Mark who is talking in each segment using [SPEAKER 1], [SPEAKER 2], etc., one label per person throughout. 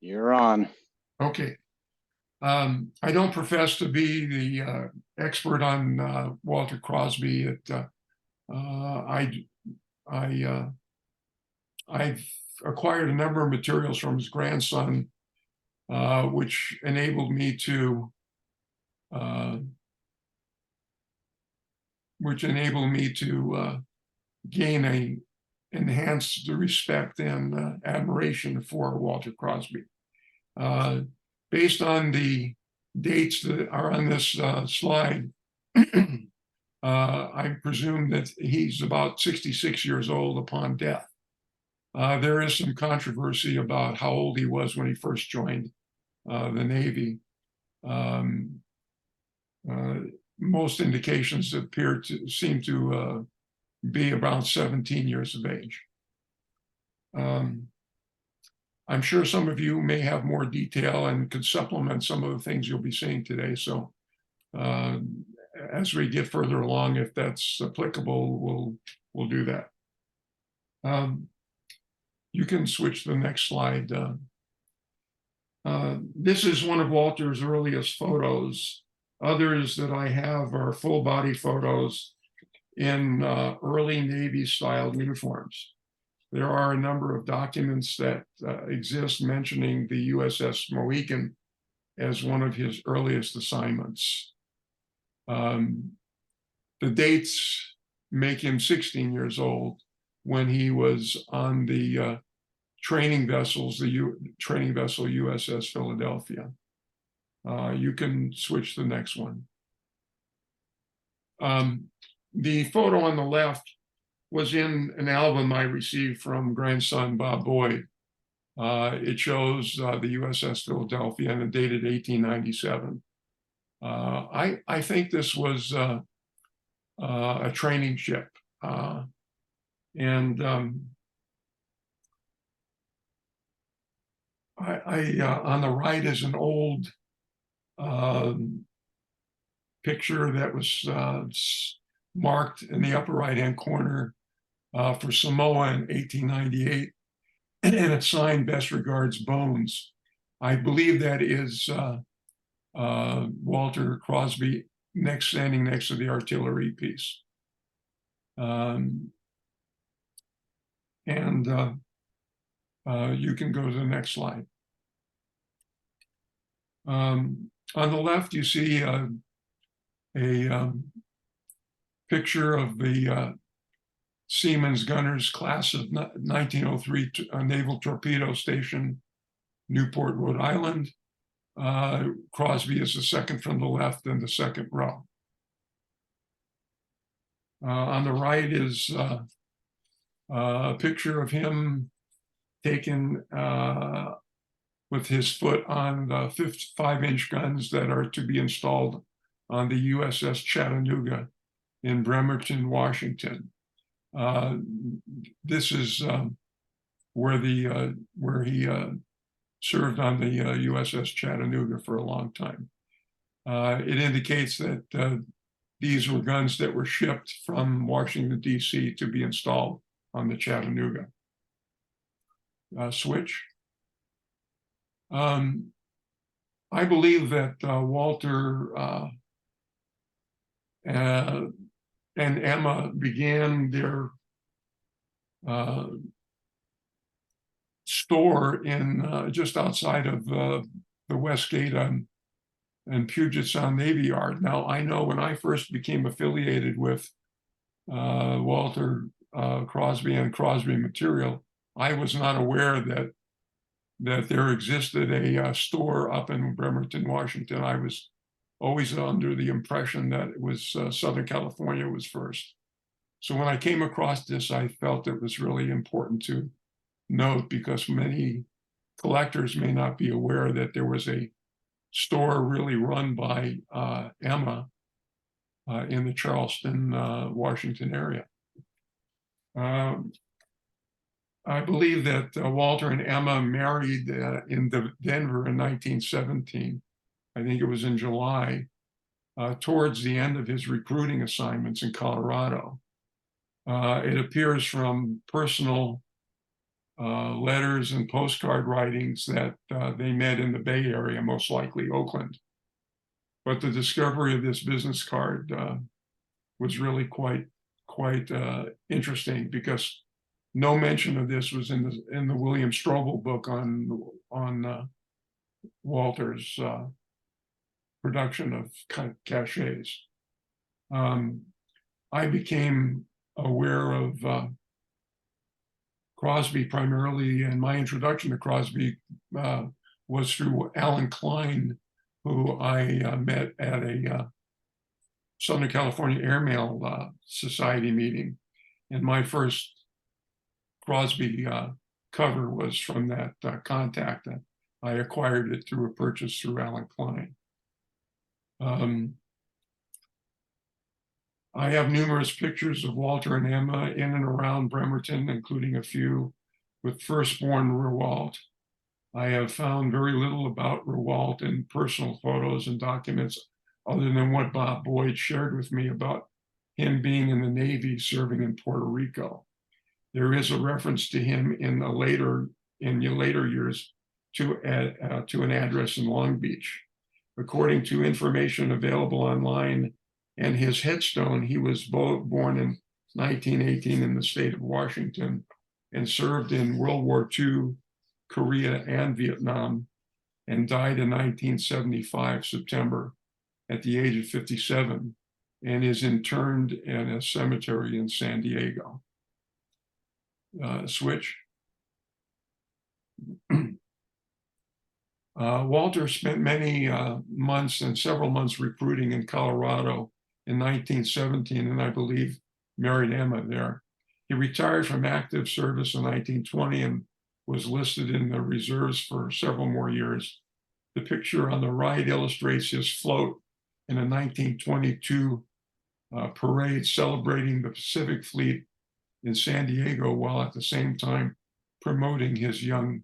[SPEAKER 1] You're on.
[SPEAKER 2] Okay. I don't profess to be the expert on Walter Crosby. I've acquired a number of materials from his grandson, which enabled me to uh, gain a enhanced respect and admiration for Walter Crosby. Based on the dates that are on this slide, I presume that he's about 66 years old upon death. There is some controversy about how old he was when he first joined the Navy. Most indications seem to be about 17 years of age. I'm sure some of you may have more detail and could supplement some of the things you'll be seeing today. So as we get further along, if that's applicable, we'll do that. You can switch to the next slide. This is one of Walter's earliest photos. Others that I have are full body photos in early Navy style uniforms. There are a number of documents that exist mentioning the USS Mohican as one of his earliest assignments. The dates make him 16 years old when he was on the training vessels, training vessel USS Philadelphia. You can switch to the next one. The photo on the left was in an album I received from grandson Bob Boyd. It shows the USS Philadelphia and dated 1897. I think this was a training ship. And on the right is an old picture that was marked in the upper right-hand corner for Samoa in 1898, and it's signed "Best regards, Bones." I believe that is Walter Crosby standing next to the artillery piece. You can go to the next slide. On the left, you see a picture of the Seamen's Gunners class of 1903 Naval Torpedo Station, Newport, Rhode Island. Crosby is the second from the left in the second row. On the right is a picture of him taken with his foot on the 5-inch guns that are to be installed on the USS Chattanooga in Bremerton, Washington. This is where he served on the USS Chattanooga for a long time. It indicates that these were guns that were shipped from Washington, D.C. to be installed on the Chattanooga. Switch. I believe that Walter and Emma began their store in just outside of the Westgate and Puget Sound Navy Yard. Now, I know when I first became affiliated with Walter Crosby and Crosby Material, I was not aware that there existed a store up in Bremerton, Washington. I was always under the impression that it was Southern California was first. So when I came across this, I felt it was really important to note, because many collectors may not be aware that there was a store really run by Emma in the Charleston, Washington area. I believe that Walter and Emma married in Denver in 1917. I think it was in July, towards the end of his recruiting assignments in Colorado. It appears from personal letters and postcard writings that they met in the Bay Area, most likely Oakland. But the discovery of this business card was really quite interesting, because no mention of this was in the William Strobel book on Walter's production of cachets. I became aware of Crosby primarily, and my introduction to Crosby was through Alan Klein, who I met at a Southern California Airmail Society meeting. And my first Crosby cover was from that contact. I acquired it through a purchase through Alan Klein. I have numerous pictures of Walter and Emma in and around Bremerton, including a few with firstborn Rewalt. I have found very little about Rewalt in personal photos and documents, other than what Bob Boyd shared with me about him being in the Navy serving in Puerto Rico. There is a reference to him in the later years to an address in Long Beach. According to information available online and his headstone, he was born in 1918 in the state of Washington and served in World War II, Korea, and Vietnam, and died in 1975, September, at the age of 57, and is interned in a cemetery in San Diego. Switch. Walter spent many months and several months recruiting in Colorado in 1917, and I believe married Emma there. He retired from active service in 1920 and was listed in the reserves for several more years. The picture on the right illustrates his float in a 1922 parade celebrating the Pacific Fleet in San Diego, while at the same time promoting his young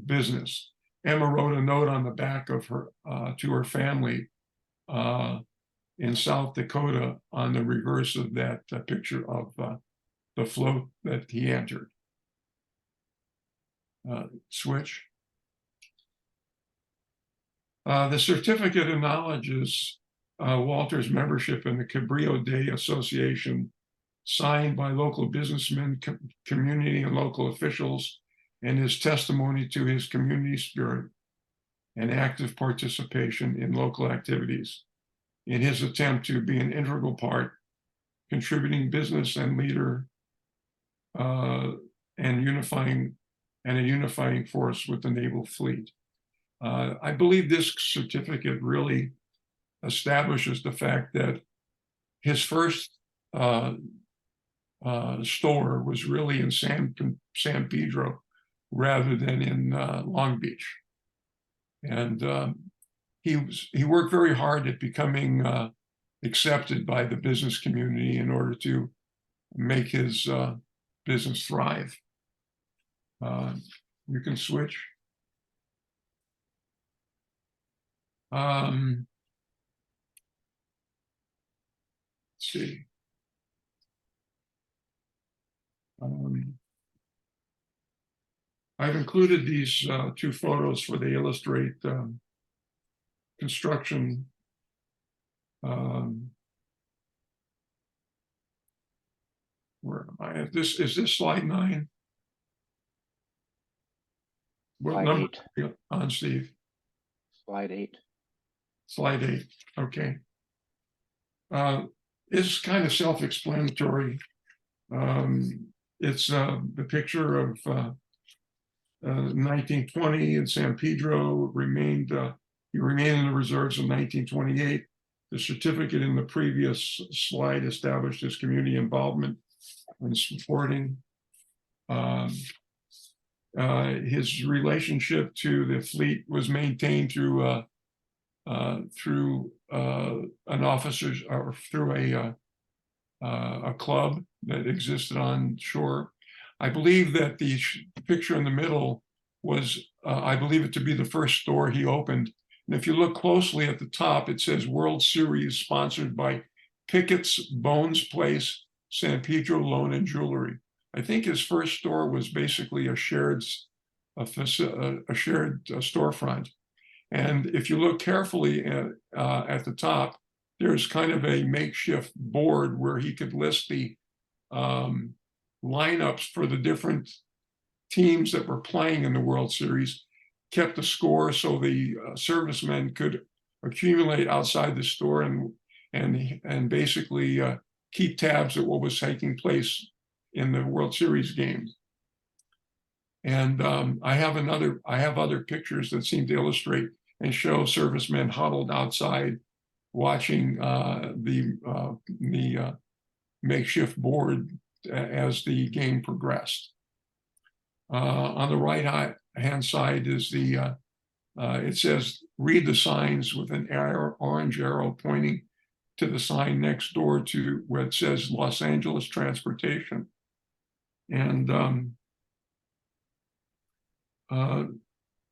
[SPEAKER 2] business. Emma wrote a note on the back of her to her family in South Dakota on the reverse of that picture of the float that he entered. Switch. The certificate acknowledges Walter's membership in the Cabrillo Day Association, signed by local businessmen, community, and local officials, and his testimony to his community spirit and active participation in local activities in his attempt to be an integral part, contributing business and leader, and a unifying force with the naval fleet. I believe this certificate really establishes the fact that his first store was really in San Pedro rather than in Long Beach. And he worked very hard at becoming accepted by the business community in order to make his business thrive. You can switch. Let's see. I've included these two photos for they illustrate construction. Where am I? Is this slide 9? What
[SPEAKER 1] Slide
[SPEAKER 2] number
[SPEAKER 1] 8.
[SPEAKER 2] on, Steve?
[SPEAKER 1] Slide 8.
[SPEAKER 2] Slide 8. Okay. It's kind of self-explanatory. It's the picture of 1920 in San Pedro. He remained in the reserves in 1928. The certificate in the previous slide established his community involvement in supporting. His relationship to the fleet was maintained through an officer's or through a club that existed on shore. I believe that the picture in the middle was, I believe it to be the first store he opened. And if you look closely at the top, it says World Series sponsored by Pickett's Bones Place, San Pedro Loan and Jewelry. I think his first store was basically a shared storefront. And if you look carefully at the top, there's kind of a makeshift board where he could list the lineups for the different teams that were playing in the World Series, kept the score so the servicemen could accumulate outside the store and basically keep tabs at what was taking place in the World Series games. And I have other pictures that seem to illustrate and show servicemen huddled outside watching the makeshift board as the game progressed. On the right hand side is it says, read the signs with an orange arrow pointing to the sign next door to where it says Los Angeles Transportation. And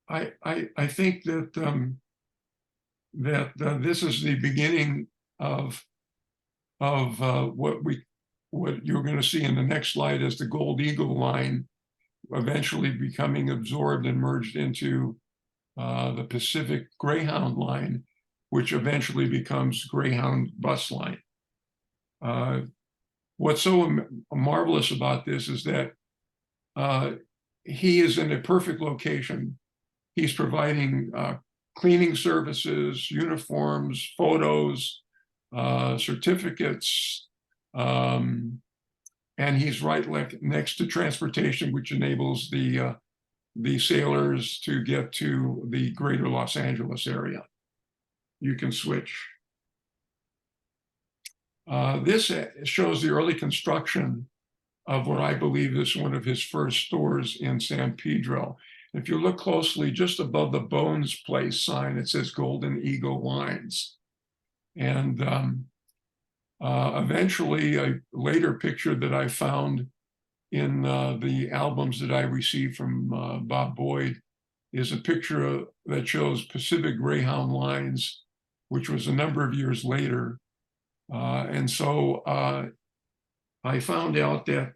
[SPEAKER 2] I think that this is the beginning of what you're going to see in the next slide as the Gold Eagle line eventually becoming absorbed and merged into the Pacific Greyhound line, which eventually becomes Greyhound bus line. What's so marvelous about this is that he is in a perfect location. He's providing cleaning services, uniforms, photos, certificates, and he's right next to transportation, which enables the sailors to get to the greater Los Angeles area. You can switch. This shows the early construction of what I believe is one of his first stores in San Pedro. If you look closely, just above the Bones Place sign, it says Golden Eagle Wines. And eventually, a later picture that I found in the albums that I received from Bob Boyd is a picture that shows Pacific Greyhound Lines, which was a number of years later. And so I found out that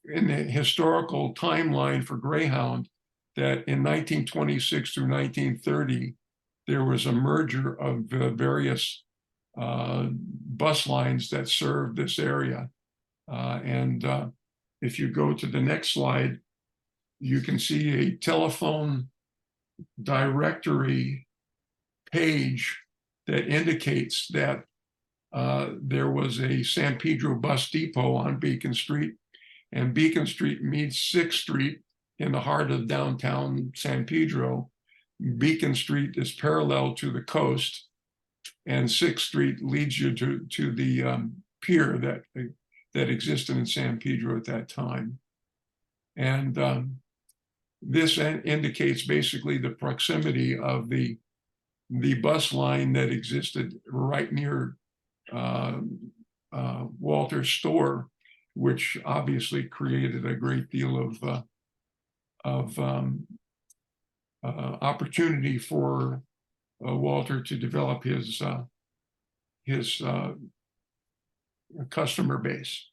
[SPEAKER 2] in the historical timeline for Greyhound, that in 1926 through 1930, there was a merger of various bus lines that served this area. And if you go to the next slide, you can see a telephone directory page that indicates that there was a San Pedro bus depot on Beacon Street, and Beacon Street meets 6th Street in the heart of downtown San Pedro. Beacon Street is parallel to the coast, and 6th Street leads you to the pier that existed in San Pedro at that time. And this indicates basically the proximity of the bus line that existed right near Walter's store, which obviously created a great deal of opportunity for Walter to develop his customer base.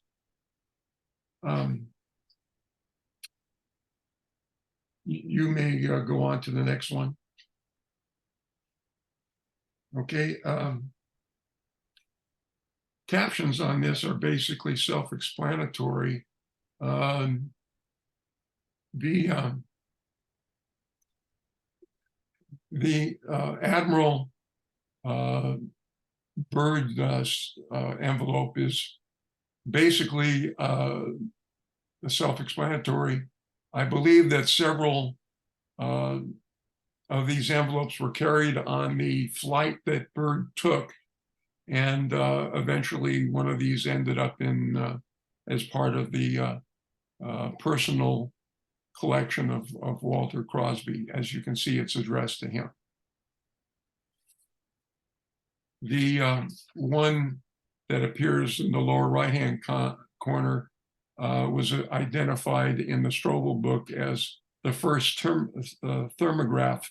[SPEAKER 2] You may go on to the next one. Okay. Captions on this are basically self-explanatory. The Admiral Byrd envelope is basically self-explanatory. I believe that several of these envelopes were carried on the flight that Byrd took, and eventually one of these ended up in as part of the personal collection of Walter Crosby. As you can see, it's addressed to him. The one that appears in the lower right-hand corner was identified in the Strobel book as the first thermograph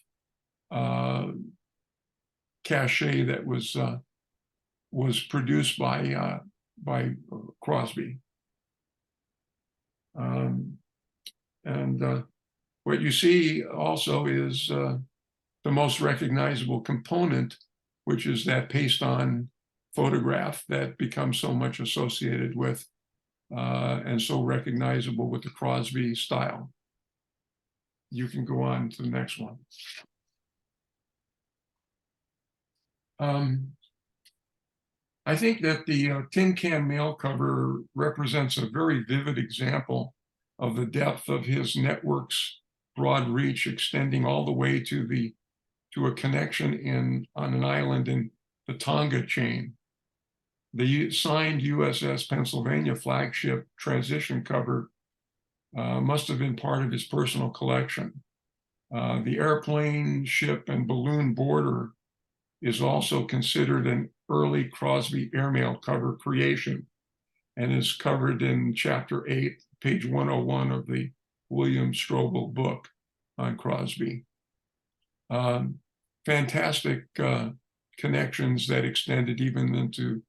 [SPEAKER 2] cachet that was produced by Crosby. What you see also is the most recognizable component, which is that paste-on photograph that becomes so much associated with and so recognizable with the Crosby style. You can go on to the next one. I think that the tin can mail cover represents a very vivid example of the depth of his network's broad reach, extending all the way to a connection on an island in the Tonga chain. The signed USS Pennsylvania flagship transition cover must have been part of his personal collection. The airplane, ship, and balloon border is also considered an early Crosby airmail cover creation and is covered in Chapter 8, page 101 of the William Strobel book on Crosby. Fantastic connections that extended even into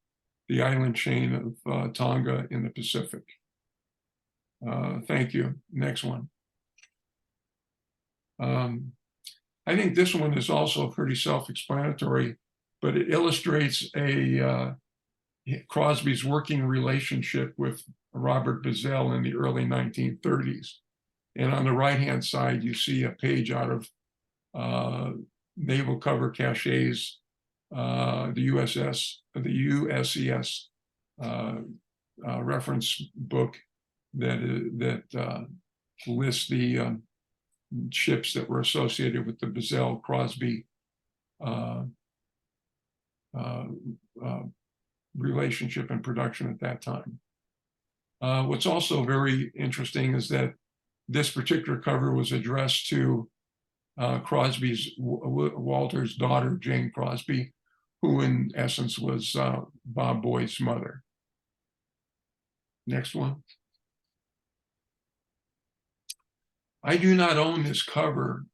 [SPEAKER 2] the island chain of Tonga in the Pacific. Thank you. Next one. I think this one is also pretty self-explanatory, but it illustrates Crosby's working relationship with Robert Bazell in the early 1930s. And on the right-hand side, you see a page out of Naval Cover Caches, the USES reference book that lists the ships that were associated with the Bazell-Crosby relationship and production at that time. What's also very interesting is that this particular cover was addressed to Walter's daughter, Jane Crosby, who in essence was Bob Boyd's mother. Next one. I do not own this cover,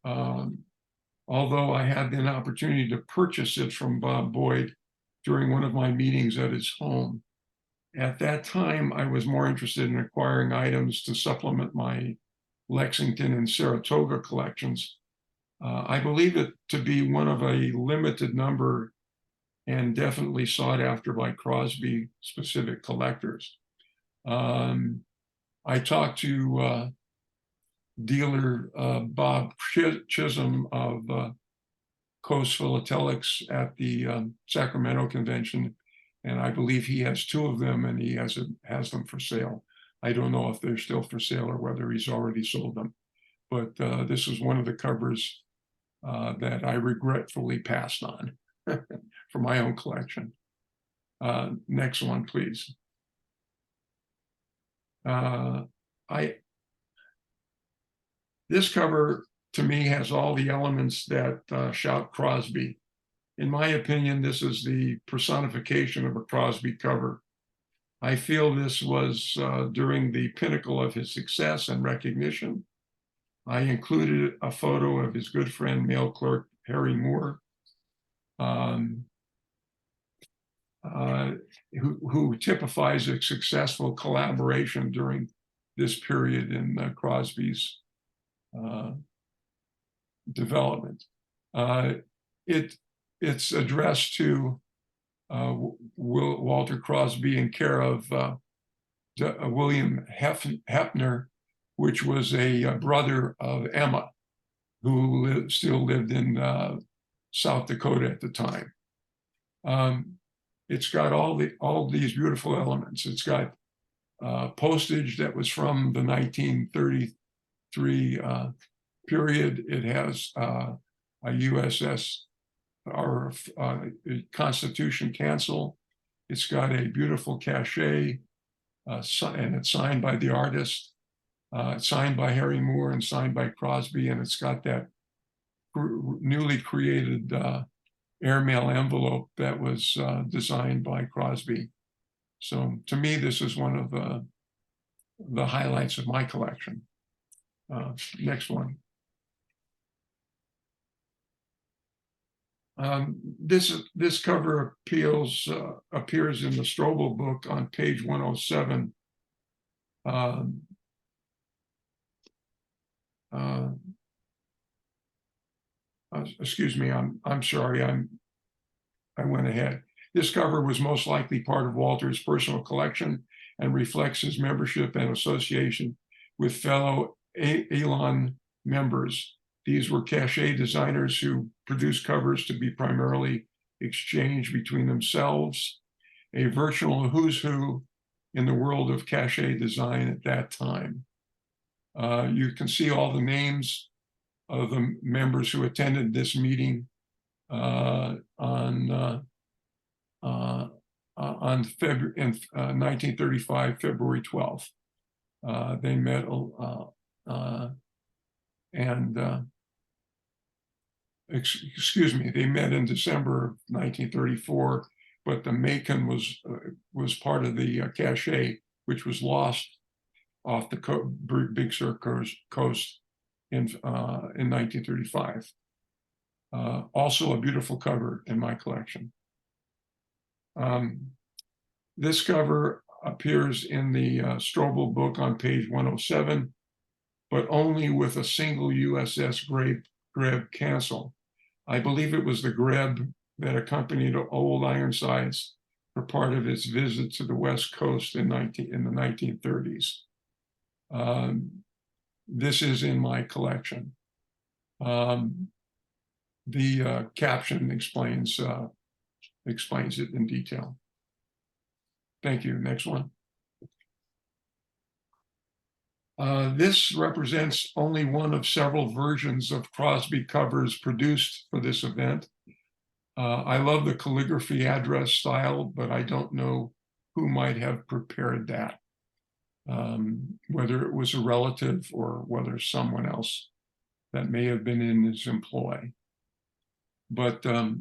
[SPEAKER 2] although I had an opportunity to purchase it from Bob Boyd during one of my meetings at his home. At that time, I was more interested in acquiring items to supplement my Lexington and Saratoga collections. I believe it to be one of a limited number and definitely sought after by Crosby specific collectors. I talked to dealer Bob Chisholm of Coast Philatelics at the Sacramento convention, and I believe he has two of them and he has them for sale. I don't know if they're still for sale or whether he's already sold them, but this is one of the covers that I regretfully passed on for my own collection. Next one, please. This cover, to me, has all the elements that shout Crosby. In my opinion, this is the personification of a Crosby cover. I feel this was during the pinnacle of his success and recognition. I included a photo of his good friend, mail clerk Harry Moore, who typifies a successful collaboration during this period in Crosby's development. It's addressed to Walter Crosby in care of William Hepner, which was a brother of Emma, who still lived in South Dakota at the time. It's got all these beautiful elements. It's got postage that was from the 1933 period. It has a USS or Constitution cancel. It's got a beautiful cachet, and it's signed by the artist. It's signed by Harry Moore and signed by Crosby, and it's got that newly created airmail envelope that was designed by Crosby. So to me, this is one of the highlights of my collection. Next one. This cover appears in the Strobel book on page 107. Excuse me, I'm sorry, I went ahead. This cover was most likely part of Walter's personal collection and reflects his membership and association with fellow Elan members. These were cachet designers who produced covers to be primarily exchanged between themselves, a virtual who's who in the world of cachet design at that time. You can see all the names of the members who attended this meeting on February in 1935, February 12th. They met excuse me, they met in December of 1934, but the Macon was part of the cachet, which was lost off the Big Sur coast in 1935. Also a beautiful cover in my collection. This cover appears in the Strobel book on page 107, but only with a single USS Greb cancel. I believe it was the Greb that accompanied Old Ironsides for part of its visit to the West Coast in the 1930s. This is in my collection. The caption explains it in detail. Thank you. Next one. This represents only one of several versions of Crosby covers produced for this event. I love the calligraphy address style, but I don't know who might have prepared that, whether it was a relative or whether someone else that may have been in his employ. But there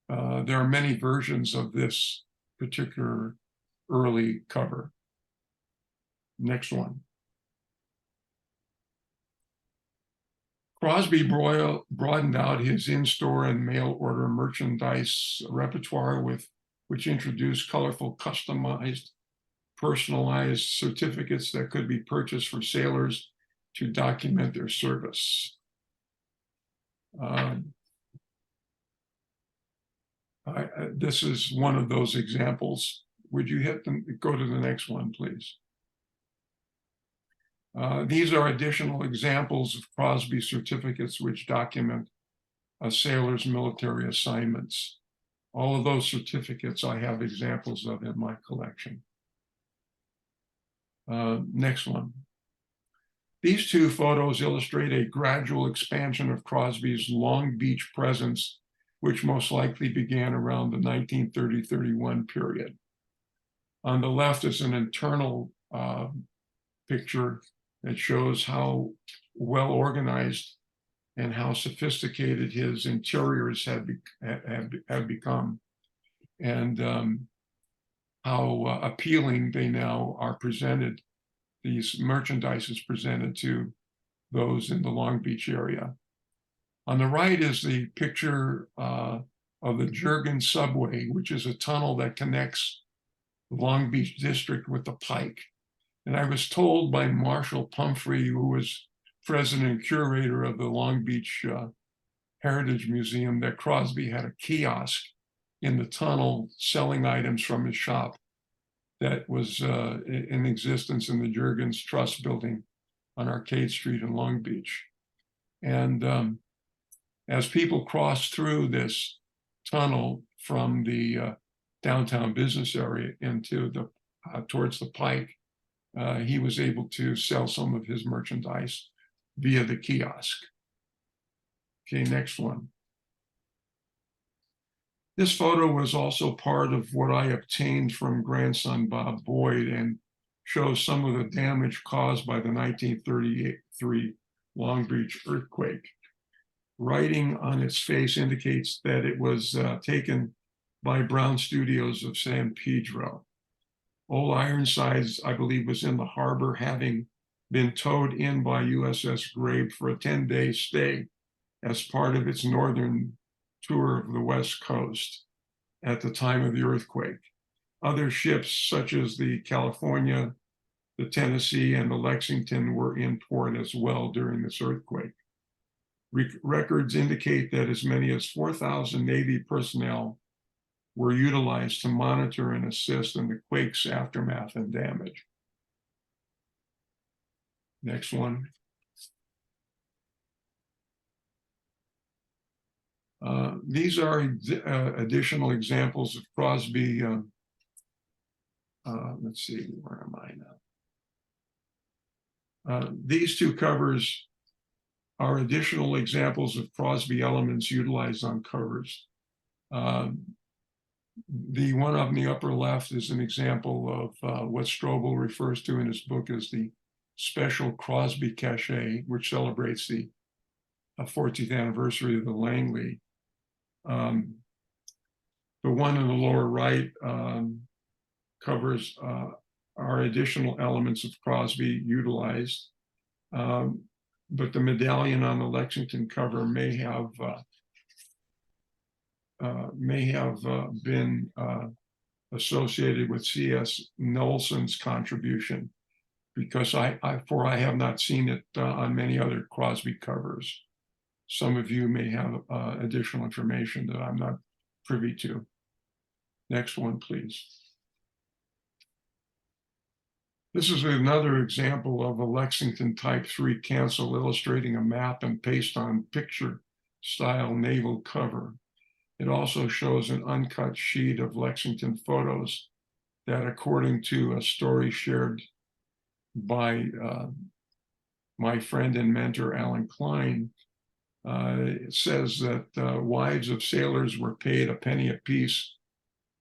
[SPEAKER 2] are many versions of this particular early cover. Next one. Crosby broadened out his in-store and mail order merchandise repertoire which introduced colorful, customized, personalized certificates that could be purchased for sailors to document their service. This is one of those examples. Would you go to the next one, please? These are additional examples of Crosby certificates which document a sailor's military assignments. All of those certificates I have examples of in my collection. Next one. These two photos illustrate a gradual expansion of Crosby's Long Beach presence, which most likely began around the 1930-31 period. On the left is an internal picture that shows how well organized and how sophisticated his interiors have become, and how appealing they now are presented. These merchandise is presented to those in the Long Beach area. On the right is the picture of the Jurgen subway, which is a tunnel that connects the Long Beach district with the Pike. And I was told by Marshall Pumphrey, who was president and curator of the Long Beach Heritage Museum, that Crosby had a kiosk in the tunnel selling items from his shop that was in existence in the Jurgens Trust building on Arcade Street in Long Beach. And as people crossed through this tunnel from the downtown business area into the towards the Pike, he was able to sell some of his merchandise via the kiosk. Okay, next one. This photo was also part of what I obtained from grandson Bob Boyd and shows some of the damage caused by the 1933 Long Beach earthquake. Writing on its face indicates that it was taken by Brown Studios of San Pedro. Old Ironsides, I believe, was in the harbor, having been towed in by USS Grave for a 10-day stay as part of its northern tour of the West Coast at the time of the earthquake. Other ships, such as the California, the Tennessee, and the Lexington, were in port as well during this earthquake. Records indicate that as many as 4,000 Navy personnel were utilized to monitor and assist in the quake's aftermath and damage. Next one. These are additional examples of Crosby. Let's see, where am I now? These two covers are additional examples of Crosby elements utilized on covers. The one up in the upper left is an example of what Strobel refers to in his book as the Special Crosby Cachet, which celebrates the 40th anniversary of the Langley. The one in the lower right covers our additional elements of Crosby utilized, but the medallion on the Lexington cover may have been associated with C.S. Nelson's contribution, because I have not seen it on many other Crosby covers. Some of you may have additional information that I'm not privy to. Next one, please. This is another example of a Lexington Type 3 cancel illustrating a map and paste-on picture style naval cover. It also shows an uncut sheet of Lexington photos that, according to a story shared by my friend and mentor, Alan Klein, it says that wives of sailors were paid a penny apiece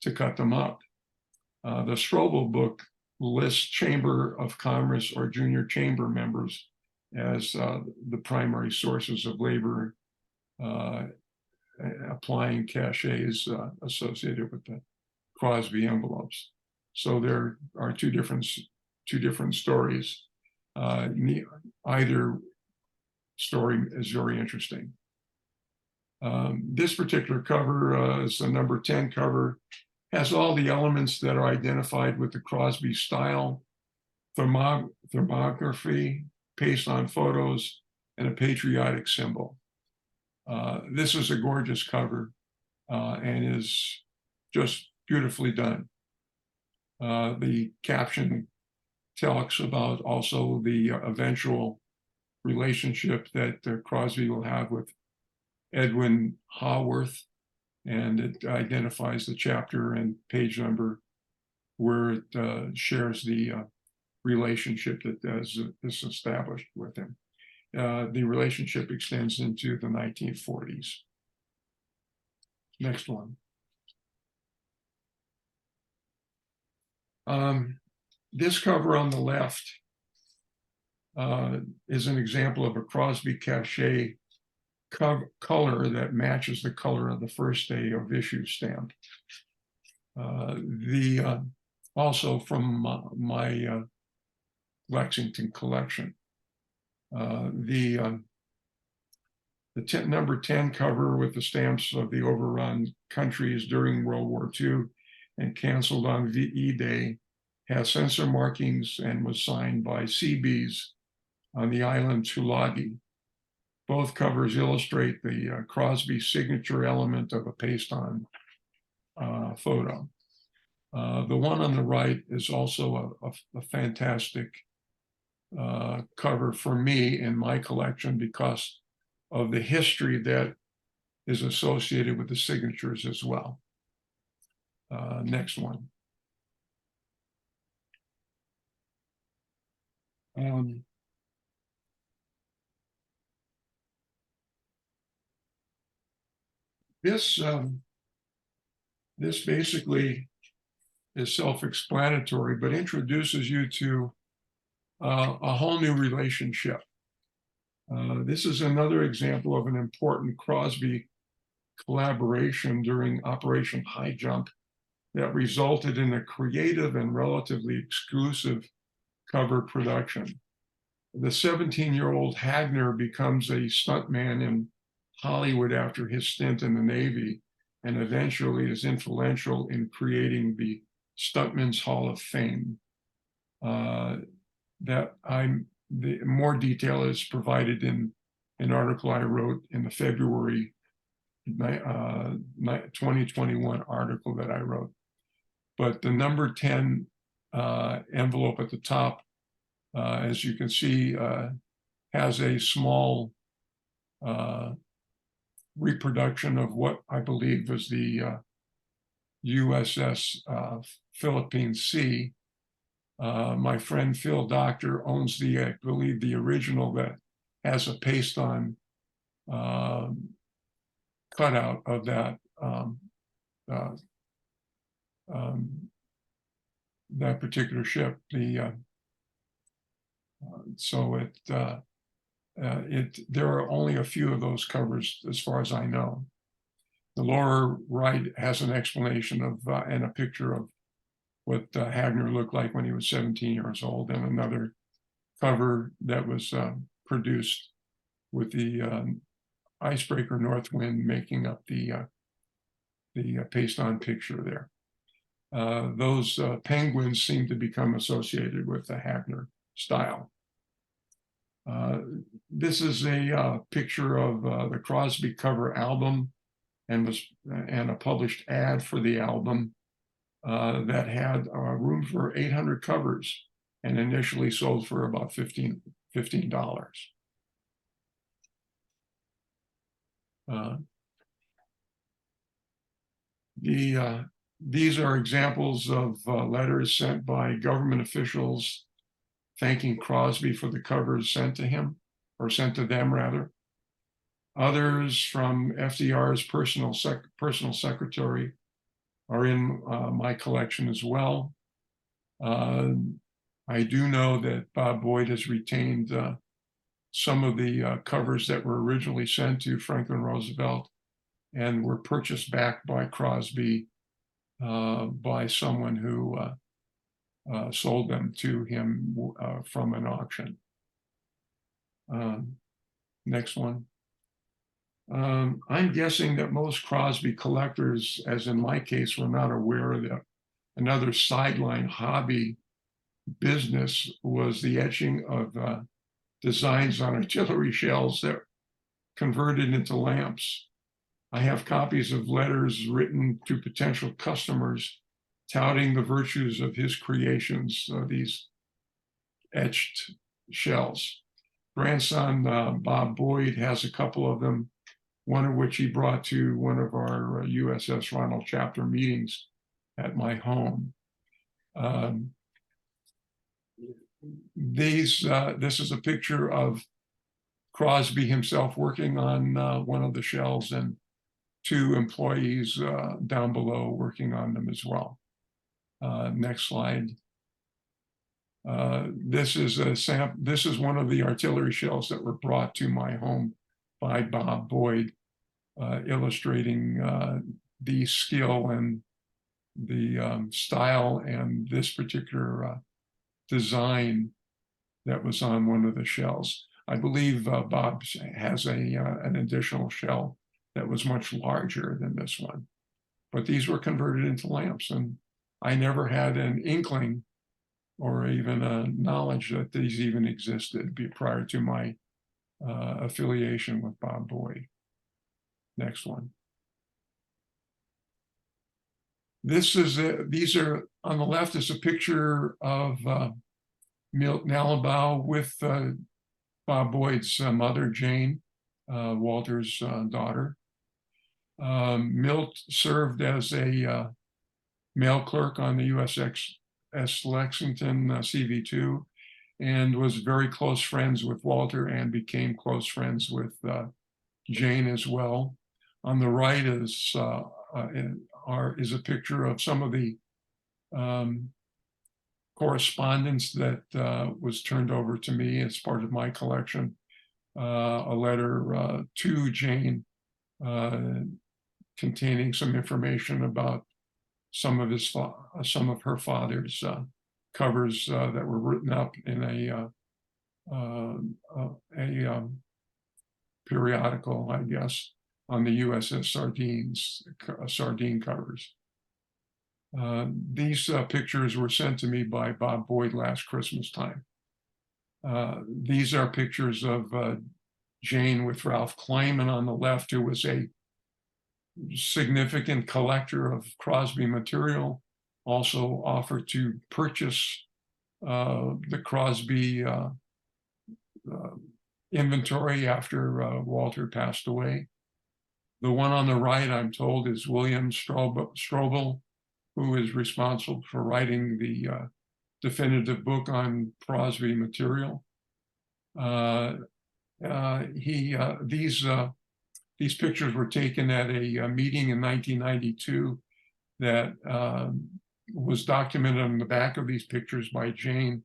[SPEAKER 2] to cut them up. The Strobel book lists Chamber of Commerce or junior chamber members as the primary sources of labor applying cachets associated with the Crosby envelopes. So there are two different stories. Either story is very interesting. This particular cover is the number 10 cover, has all the elements that are identified with the Crosby style: thermography, paste on photos, and a patriotic symbol. This is a gorgeous cover and is just beautifully done. The caption talks about also the eventual relationship that Crosby will have with Edwin Haworth, and it identifies the chapter and page number where it shares the relationship that is established with him. The relationship extends into the 1940s. Next one. This cover on the left is an example of a Crosby cachet color that matches the color of the first day of issue stamp. Also from my Lexington collection. The number 10 cover with the stamps of the overrun countries during World War II and canceled on VE Day has sensor markings and was signed by Seabees on the island Tulagi. Both covers illustrate the Crosby signature element of a paste-on photo. The one on the right is also a fantastic cover for me in my collection because of the history that is associated with the signatures as well. Next one. This basically is self-explanatory, but introduces you to a whole new relationship. This is another example of an important Crosby collaboration during Operation High Jump that resulted in a creative and relatively exclusive cover production. The 17-year-old Hagner becomes a stuntman in Hollywood after his stint in the Navy, and eventually is influential in creating the Stuntman's Hall of Fame. The more detail is provided in an article I wrote in the February 2021 article that I wrote. But the number 10 envelope at the top, as you can see, has a small reproduction of what I believe was the USS Philippine Sea. My friend Phil Doctor owns I believe the original that has a paste-on cutout of that that particular ship. There are only a few of those covers as far as I know. The lower right has an explanation of and a picture of what Hagner looked like when he was 17 years old, and another cover that was produced with the icebreaker Northwind making up the paste-on picture there. Those penguins seem to become associated with the Hagner style. This is a picture of the Crosby cover album, and a published ad for the album that had room for 800 covers, and initially sold for about $15. These are examples of letters sent by government officials thanking Crosby for the covers sent to him, or sent to them rather. Others from FDR's personal secretary are in my collection as well. I do know that Bob Boyd has retained some of the covers that were originally sent to Franklin Roosevelt and were purchased back by Crosby by someone who sold them to him from an auction. Next one. I'm guessing that most Crosby collectors, as in my case, were not aware that another sideline hobby business was the etching of designs on artillery shells that converted into lamps. I have copies of letters written to potential customers touting the virtues of his creations, these etched shells. Grandson Bob Boyd has a couple of them, one of which he brought to one of our USS Ronald chapter meetings at my home. This is a picture of Crosby himself working on one of the shells, and two employees down below working on them as well. Next slide. This is one of the artillery shells that were brought to my home by Bob Boyd, illustrating the skill and the style and this particular design that was on one of the shells. I believe Bob has an additional shell that was much larger than this one, but these were converted into lamps, and I never had an inkling or even a knowledge that these even existed prior to my affiliation with Bob Boyd. Next one. These are, on the left is a picture of Milt Nalibaugh with Bob Boyd's mother, Jane, Walter's daughter. Milt served as a mail clerk on the USS Lexington CV2, and was very close friends with Walter and became close friends with Jane as well. On the right is a picture of some of the correspondence that was turned over to me as part of my collection. A letter to Jane containing some information about some of her father's covers that were written up in a periodical, I guess, on the USS sardine covers. These pictures were sent to me by Bob Boyd last Christmas time. These are pictures of Jane with Ralph Kleiman on the left, who was a significant collector of Crosby material, also offered to purchase the Crosby inventory after Walter passed away. The one on the right, I'm told, is William Strobel, who is responsible for writing the definitive book on Crosby material. These pictures were taken at a meeting in 1992 that was documented on the back of these pictures by Jane,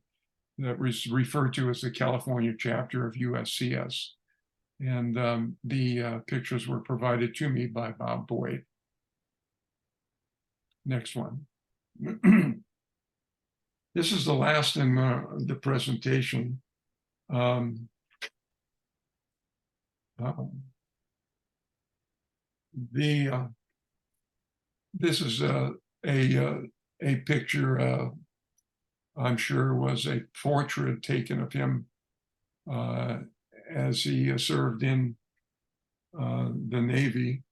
[SPEAKER 2] that was referred to as the California chapter of USCS. And the pictures were provided to me by Bob Boyd. Next one. This is the last in the presentation. This is a picture, I'm sure was a portrait taken of him as he served in the Navy.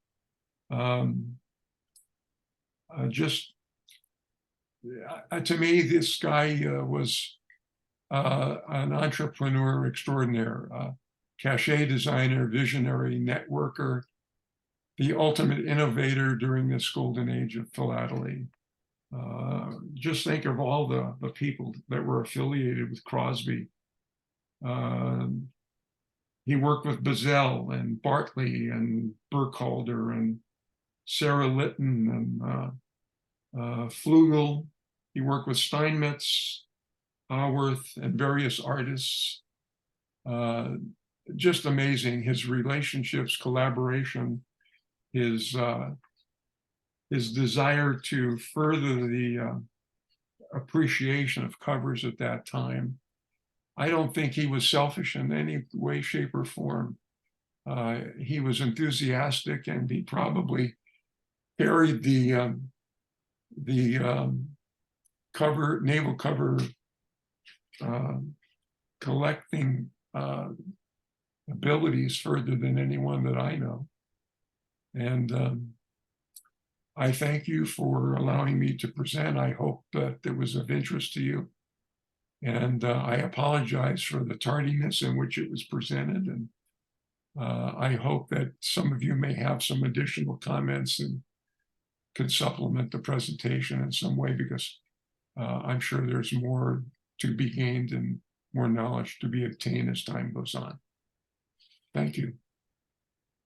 [SPEAKER 2] To me, this guy was an entrepreneur extraordinaire, cachet designer, visionary, networker, the ultimate innovator during this golden age of philately. Just think of all the people that were affiliated with Crosby. He worked with Bazell and Bartley and Burkhalter and Sarah Litton and Flugel. He worked with Steinmetz, Haworth, and various artists. Just amazing, his relationships, collaboration, his desire to further the appreciation of covers at that time. I don't think he was selfish in any way, shape, or form. He was enthusiastic, and he probably carried the naval cover collecting abilities further than anyone that I know. And I thank you for allowing me to present. I hope that it was of interest to you. And I apologize for the tardiness in which it was presented. And I hope that some of you may have some additional comments and could supplement the presentation in some way, because I'm sure there's more to be gained and more knowledge to be obtained as time goes on. Thank you.